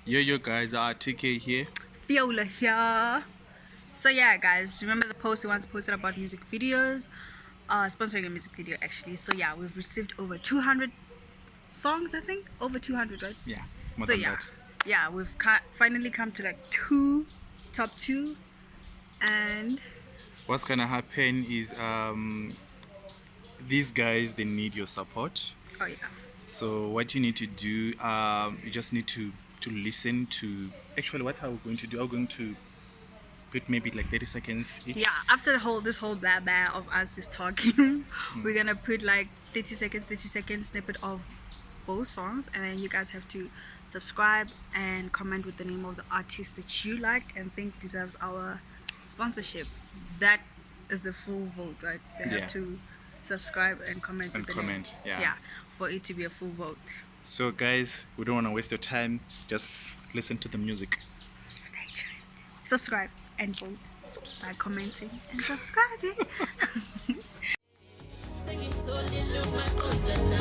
Yo guys, TK here. Viola here. So yeah, guys, remember the post we once posted about music videos, sponsoring a music video actually. So yeah, we've received over 200 songs, I think, over 200, right? Yeah, more So than yeah, that. yeah, we've finally come to like top two, and What's gonna happen is these guys, they need your support. oh yeah, So what you need to do, you just need to listen to. Actually, what are we going to do? I'm going to put maybe like 30 seconds each. yeah. After this whole blah blah of us just talking, we're gonna put like 30 seconds snippet of both songs, and then you guys have to subscribe and comment with the name of the artist that you like and think deserves our sponsorship. That is the full vote, right? They Yeah. have to subscribe and comment And with the comment, name. yeah. For it to be a full vote. So guys, we don't want to waste your time. Just listen to the music. Stay tuned. Subscribe and vote by commenting and subscribing. Maqondana,